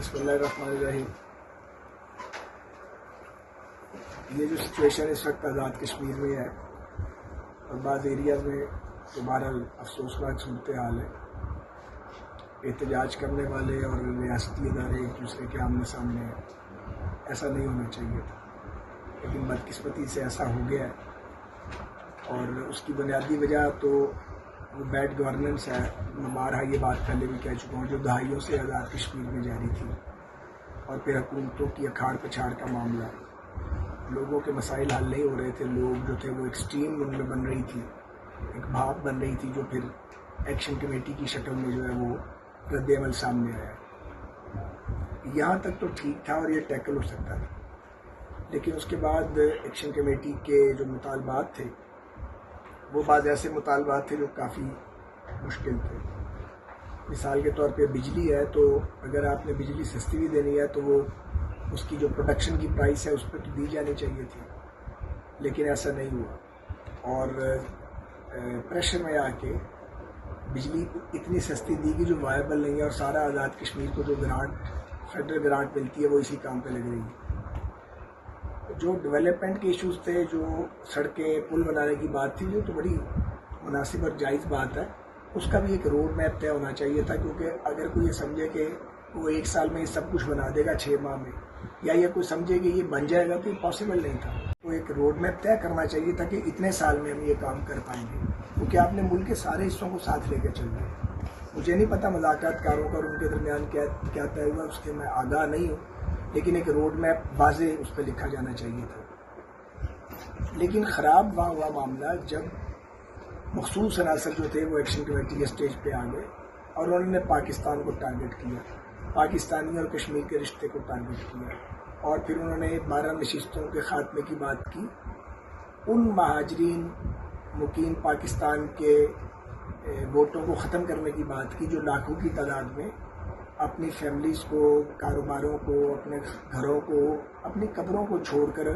बिस्मिल्लाहिर्रहमानिर्रहीम। ये जो सिचुएशन इस वक्त आज़ाद कश्मीर में है और बाज़ एरियाज़ में तो बहरहाल अफसोसनाक सूरत हाल है। एहतजाज करने वाले और रियासती इदारे एक दूसरे के आमने सामने हैं, ऐसा नहीं होना चाहिए था, लेकिन बदकिस्मती से ऐसा हो गया है। और उसकी बुनियादी वजह तो बैड गवर्नेंस है। मैं बारहा ये बात पहले भी कह चुका हूँ, जो दहाइयों से आज़ाद कश्मीर में जारी थी। और फिर हुकूमतों की अखाड़ पछाड़ का मामला, लोगों के मसाइल हल नहीं हो रहे थे, लोग जो थे वो एक्सट्रीम उनमें बन रही थी, एक भाप बन रही थी, जो फिर एक्शन कमेटी की शक्ल में जो है वो रद्द अमल सामने आया। यहाँ तक तो ठीक था और ये टैकल हो सकता था, लेकिन उसके बाद एक्शन कमेटी के जो मुतालबात थे वो बाद ऐसे मुतालबात थे जो काफ़ी मुश्किल थे। मिसाल के तौर पे बिजली है, तो अगर आपने बिजली सस्ती भी देनी है तो वो उसकी जो प्रोडक्शन की प्राइस है उस पर तो दी जानी चाहिए थी, लेकिन ऐसा नहीं हुआ। और प्रेशर में आके बिजली इतनी सस्ती दी कि जो वायबल नहीं है, और सारा आज़ाद कश्मीर को जो ग्रांट, फेडरल ग्रांट मिलती है, वो इसी काम पे लग रही है। जो डेवलपमेंट के इश्यूज थे, जो सड़कें पुल बनाने की बात थी, जो तो बड़ी मुनासिब और जायज़ बात है, उसका भी एक रोड मैप तय होना चाहिए था। क्योंकि अगर कोई ये समझे कि वो 1 साल में ये सब कुछ बना देगा 6 माह में, या ये कोई समझे कि ये बन जाएगा, तो ये पॉसिबल नहीं था। तो एक रोड मैप तय करना चाहिए था कि इतने साल में हम ये काम कर पाएंगे, क्योंकि आपने मुल्क के सारे हिस्सों को साथ लेकर चल रहे हैं। मुझे नहीं पता मुज़ाकरातकारों का और उनके दरमियान क्या तय हुआ, उसके मैं आगाह नहीं हूँ, लेकिन एक रोड मैप वाज़े उस पर लिखा जाना चाहिए था। लेकिन ख़राब वहाँ हुआ मामला जब मखसूस अनासर जो थे वो एक्शन कमेटी के स्टेज पे आ गए और उन्होंने पाकिस्तान को टारगेट किया, पाकिस्तानी और कश्मीर के रिश्ते को टारगेट किया, और फिर उन्होंने 12 नशिस्तों के ख़ात्मे की बात की। उन महाजरीन मुकीम पाकिस्तान के वोटों को ख़त्म करने की बात की, जो लाखों की तादाद में अपनी फैमिलीज़ को, कारोबारों को, अपने घरों को, अपनी कब्रों को छोड़कर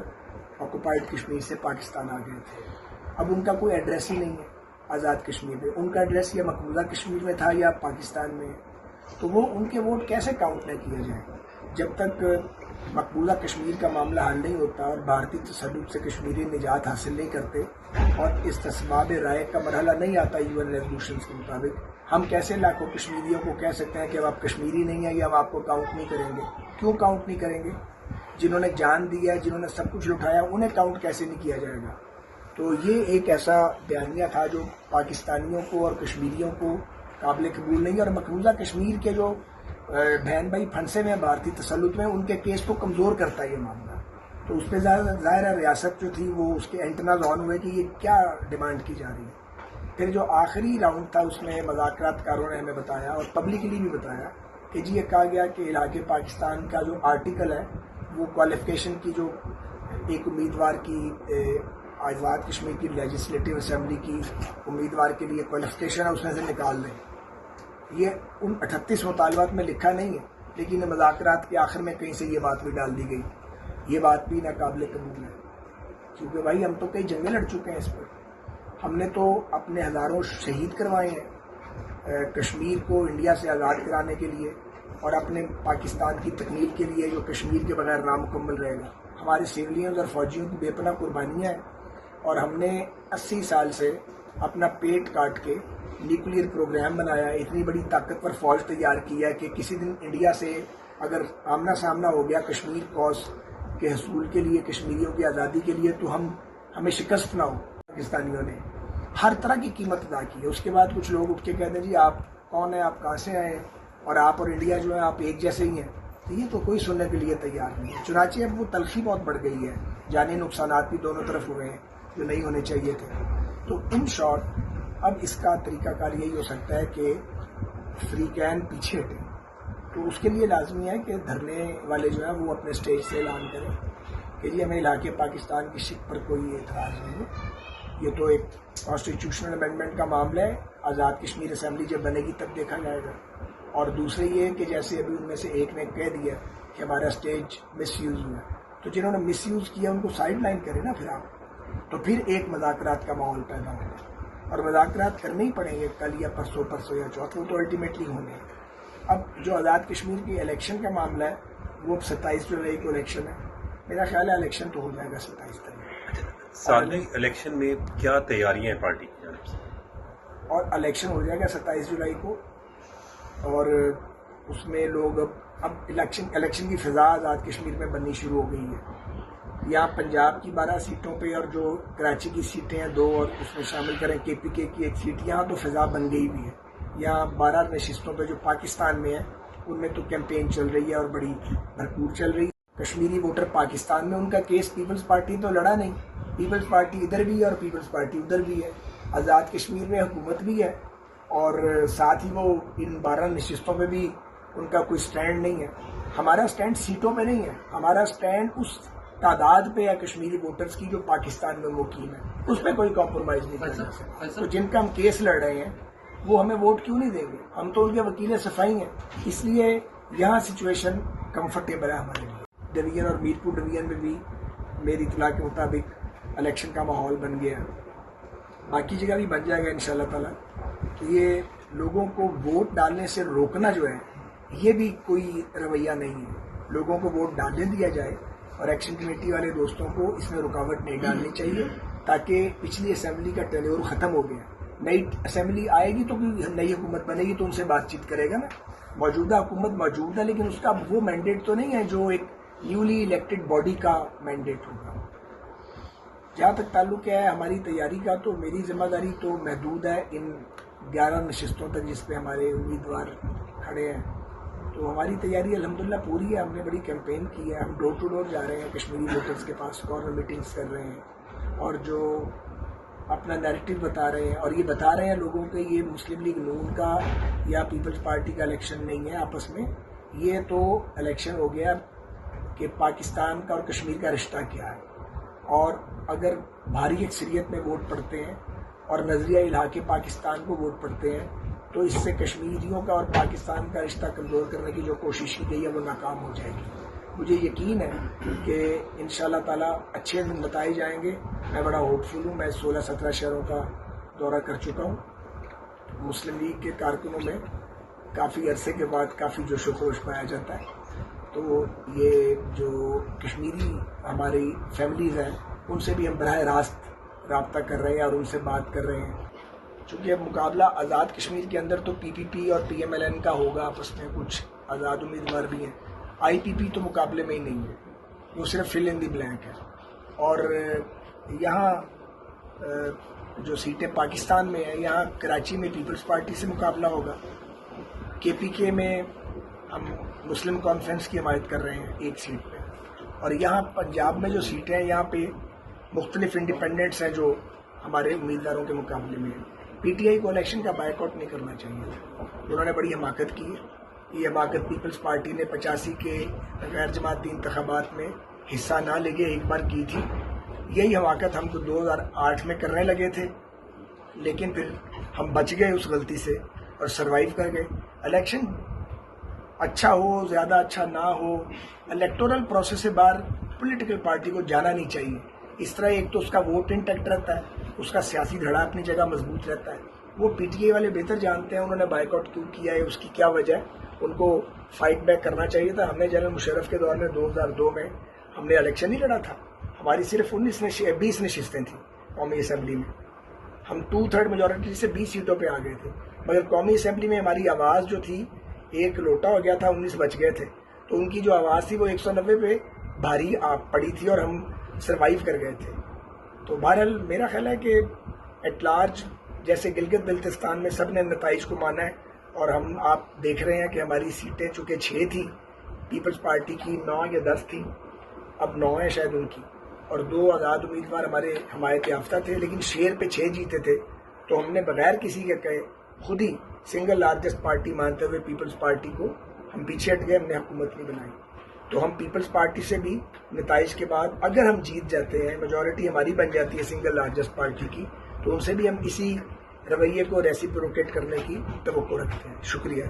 ऑक्युपाइड कश्मीर से पाकिस्तान आ गए थे। अब उनका कोई एड्रेस ही नहीं है आज़ाद कश्मीर में, उनका एड्रेस या मकबूजा कश्मीर में था या पाकिस्तान में। तो वो उनके वोट कैसे काउंट न किया जाए जब तक मकबूजा कश्मीर का मामला हल नहीं होता और भारतीय तसल्लुत से कश्मीरी निजात हासिल नहीं करते और इस तस्बाब राय का मरहला नहीं आता यूएन रेजोल्यूशन के मुताबिक। हम कैसे लाखों कश्मीरियों को कह सकते हैं कि अब आप कश्मीरी नहीं है या हम आपको काउंट नहीं करेंगे? क्यों काउंट नहीं करेंगे? जिन्होंने जान दी है, जिन्होंने सब कुछ उठाया, उन्हें काउंट कैसे नहीं किया जाएगा? तो ये एक ऐसा बयानिया था जो पाकिस्तानियों को और कश्मीरियों को काबिल कबूल नहीं है, और मकबूजा कश्मीर के जो बहन भाई फंसे में भारतीय तसल्लुत में, उनके केस को कमज़ोर करता है ये मामला। तो उस पर ज़ाहिर है रियासत जो थी वो उसके एंटनाज ऑन हुए कि ये क्या डिमांड की जा रही है। फिर जो आखिरी राउंड था उसमें मुज़ाकरातकारों ने हमें बताया और पब्लिकली भी बताया कि जी ये कहा गया कि इलाके पाकिस्तान का जो आर्टिकल है वो क्वालिफिकेशन की, जो एक उम्मीदवार की आज़ाद कश्मीर की लेजिस्लेटिव असेंबली की उम्मीदवार के लिए क्वालिफिकेशन है, उसमें से निकाल दें। ये उन 38 मुतालबात में लिखा नहीं है, लेकिन मुज़ाकरात के आखिर में कहीं से ये बात भी डाल दी गई। ये बात भी नाकाबिल कबूल है, क्योंकि भाई हम तो कई जंगें लड़ चुके हैं इस पर। हमने तो अपने हज़ारों शहीद करवाए हैं कश्मीर को इंडिया से आज़ाद कराने के लिए, और अपने पाकिस्तान की तकमील के लिए जो कश्मीर के बगैर नामुकम्मल रहेगा। हमारे सिविलियंस और फौजियों की बेपनाह कुर्बानियाँ हैं, और हमने 80 साल से अपना पेट काट के न्यूक्लियर प्रोग्राम बनाया, इतनी बड़ी ताकतवर फौज तैयार की है कि किसी दिन इंडिया से अगर आमना सामना हो गया कश्मीर कॉज के हसूल के लिए, कश्मीरियों की आज़ादी के लिए, तो हमें शिकस्त ना हो। पाकिस्तानियों ने हर तरह की कीमत अदा की है। उसके बाद कुछ लोग उठ के कहते हैं जी आप कौन है, आप कहाँ से आए हैं, और आप और इंडिया जो है आप एक जैसे ही हैं। तो ये तो कोई सुनने के लिए तैयार नहीं है। चुनांचे अब वो तलखी बहुत बढ़ गई है, जानी नुकसानात भी दोनों तरफ हुए हैं जो नहीं होने चाहिए थे। तो इन शॉर्ट अब इसका तरीकाकार यही हो सकता है कि फ्री कैन पीछे हटे। तो उसके लिए लाजमी है कि धरने वाले जो है वो अपने स्टेज से ऐलान करें कि जी हमें इलाके पाकिस्तान की शिक पर कोई एतराज़ नहीं है। ये तो एक कॉन्स्टिट्यूशनल अमेंडमेंट का मामला है, आज़ाद कश्मीर असेंबली जब बनेगी तब देखा जाएगा। और दूसरे ये कि जैसे अभी उनमें से एक ने कह दिया कि हमारा स्टेज मिसयूज़ हुआ, तो जिन्होंने मिसयूज़ किया उनको साइड लाइन करें ना फिर आप। तो फिर एक मुज़ाकरात का माहौल पैदा होगा, और मुज़ाकरात करने ही पड़ेंगे कल या परसों या चौथ, वो तो अल्टीमेटली होंगे। اب جو آزاد کشمیر کی الیکشن کا معاملہ ہے وہ 27 جولائی کو الیکشن ہے. میرا خیال ہے الیکشن تو ہو جائے گا 27 تاریخ. سالمی الیکشن میں کیا تیاریاں ہیں پارٹی کی جانب سے؟ اور الیکشن ہو جائے گا 27 جولائی کو, اور اس میں لوگ اب الیکشن کی فضا آزاد کشمیر میں بننی شروع ہو گئی ہے. یہاں پنجاب کی 12 سیٹوں پہ اور جو کراچی کی سیٹیں ہیں 2 اور اس میں شامل کریں KPK کی 1 سیٹ, یہاں تو فضا بن گئی بھی ہے. یہاں 12 نشستوں پہ جو پاکستان میں ہے ان میں تو کیمپین چل رہی ہے اور بڑی بھرپور چل رہی ہے. کشمیری ووٹر پاکستان میں ان کا کیس پیپلز پارٹی تو لڑا نہیں, پیپلز پارٹی ادھر بھی ہے اور پیپلز پارٹی ادھر بھی ہے. آزاد کشمیر میں حکومت بھی ہے اور ساتھ ہی وہ ان 12 نشستوں پہ بھی ان کا کوئی سٹینڈ نہیں ہے. ہمارا سٹینڈ سیٹوں پہ نہیں ہے, ہمارا سٹینڈ اس تعداد پہ ہے کشمیری ووٹرز کی جو پاکستان میں مقیم ہے, اس پہ کوئی کمپرومائز نہیں کر سکتے. تو جن کا ہم کیس لڑ رہے ہیں وہ ہمیں ووٹ کیوں نہیں دیں گے؟ ہم تو ان کے وکیل صفائی ہیں. اس لیے یہاں سچویشن کمفرٹیبل ہے ہمارے لیے. ڈویژن اور میرپور ڈویژن میں بھی میری اطلاع کے مطابق الیکشن کا ماحول بن گیا ہے. باقی جگہ بھی بن جائے گا انشاءاللہ تعالیٰ. تو یہ لوگوں کو ووٹ ڈالنے سے روکنا جو ہے یہ بھی کوئی رویہ نہیں ہے. لوگوں کو ووٹ ڈالنے دیا جائے اور ایکشن کمیٹی والے دوستوں کو اس میں رکاوٹ نہیں ڈالنی چاہیے, تاکہ پچھلی اسمبلی کا ٹینیور ختم ہو گیا. نئی اسمبلی آئے گی تو نئی حکومت بنے گی تو ان سے بات چیت کرے گا نا. موجودہ حکومت موجود ہے لیکن اس کا وہ مینڈیٹ تو نہیں ہے جو ایک نیولی الیکٹڈ باڈی کا مینڈیٹ ہوگا. جہاں تک تعلق ہے ہماری تیاری کا, تو میری ذمہ داری تو محدود ہے ان 11 نشستوں تک جس پہ ہمارے امیدوار کھڑے ہیں. تو ہماری تیاری الحمدللہ پوری ہے. ہم نے بڑی کیمپین کی ہے, ہم ڈور ٹو ڈور جا رہے ہیں کشمیری ووٹرز کے پاس, کارنر میٹنگز کر رہے ہیں اور جو اپنا نیریٹو بتا رہے ہیں اور یہ بتا رہے ہیں لوگوں کے یہ مسلم لیگ نون کا یا پیپلز پارٹی کا الیکشن نہیں ہے آپس میں, یہ تو الیکشن ہو گیا کہ پاکستان کا اور کشمیر کا رشتہ کیا ہے. اور اگر بھاری اکثریت میں ووٹ پڑتے ہیں اور نظریہ الحاق پاکستان کو ووٹ پڑتے ہیں تو اس سے کشمیریوں کا اور پاکستان کا رشتہ کمزور کرنے کی جو کوشش کی گئی ہے وہ ناکام ہو جائے گی. مجھے یقین ہے کہ انشاءاللہ تعالیٰ اچھے دن بتائے جائیں گے. میں بڑا ہوپ فل ہوں. میں 16-17 شہروں کا دورہ کر چکا ہوں. مسلم لیگ کے کارکنوں میں کافی عرصے کے بعد کافی جوش و خروش پایا جاتا ہے. تو یہ جو کشمیری ہماری فیملیز ہیں ان سے بھی ہم براہ راست رابطہ کر رہے ہیں اور ان سے بات کر رہے ہیں. چونکہ اب مقابلہ آزاد کشمیر کے اندر تو PPP اور PMLN کا ہوگا, آپس میں کچھ آزاد امیدوار بھی ہیں. IPP تو مقابلے میں ہی نہیں ہے, وہ صرف فل ان دی بلینک ہے. اور یہاں جو سیٹیں پاکستان میں ہیں, یہاں کراچی میں پیپلز پارٹی سے مقابلہ ہوگا. KPK میں ہم مسلم کانفرنس کی حمایت کر رہے ہیں 1 سیٹ پہ. اور یہاں پنجاب میں جو سیٹیں ہیں یہاں پہ مختلف انڈیپینڈنٹس ہیں جو ہمارے امیدواروں کے مقابلے میں ہیں. PTI کو الیکشن کا بائیک آؤٹ نہیں کرنا چاہیے. انہوں نے بڑی حماقت کی ہے. یہ حماقت پیپلز پارٹی نے 85 کے غیر جماعتی انتخابات میں حصہ نہ لے کے ایک بار کی تھی. یہی حماقت ہم کو 2008 میں کرنے لگے تھے, لیکن پھر ہم بچ گئے اس غلطی سے اور سروائیو کر گئے. الیکشن اچھا ہو زیادہ اچھا نہ ہو, الیکٹورل پروسیس سے باہر پولیٹیکل پارٹی کو جانا نہیں چاہیے. اس طرح ایک تو اس کا ووٹ انٹیکٹ رہتا ہے, اس کا سیاسی دھڑا اپنی جگہ مضبوط رہتا ہے. وہ PTI والے بہتر جانتے ہیں انہوں نے بائیک آؤٹ کیوں کیا ہے, اس کی کیا وجہ ہے. ان کو فائٹ بیک کرنا چاہیے تھا. ہم نے جنرل مشرف کے دور میں 2002 میں ہم نے الیکشن نہیں لڑا تھا. ہماری صرف 20 نشستیں تھیں قومی اسمبلی میں. ہم 2/3 میجورٹی سے 20 سیٹوں پہ آ گئے تھے, مگر قومی اسمبلی میں ہماری آواز جو تھی ایک لوٹا ہو گیا تھا, 19 بچ گئے تھے. تو ان کی جو آواز تھی وہ 190 پہ بھاری پڑی تھی اور ہم سروائیو کر گئے تھے. تو بہرحال میرا خیال ہے کہ ایٹ لارج جیسے گلگت بلتستان میں سب نے نتائج کو مانا ہے, اور آپ دیکھ رہے ہیں کہ ہماری سیٹیں چونکہ 6 تھیں, پیپلز پارٹی کی 9 یا 10 تھیں, اب 9 ہیں شاید ان کی, اور 2 آزاد امیدوار ہمارے حمایت یافتہ تھے, لیکن شیر پہ 6 جیتے تھے. تو ہم نے بغیر کسی کے کہے خود ہی سنگل لارجسٹ پارٹی مانتے ہوئے پیپلز پارٹی کو ہم پیچھے ہٹ گئے, ہم نے حکومت نہیں بنائی. تو ہم پیپلز پارٹی سے بھی نتائج کے بعد اگر ہم جیت جاتے ہیں, میجورٹی ہماری بن جاتی ہے سنگل لارجسٹ پارٹی کی, تو ان سے بھی ہم اسی رویے کو ریسیپروکیٹ کرنے کی توقع رکھتے ہیں. شکریہ.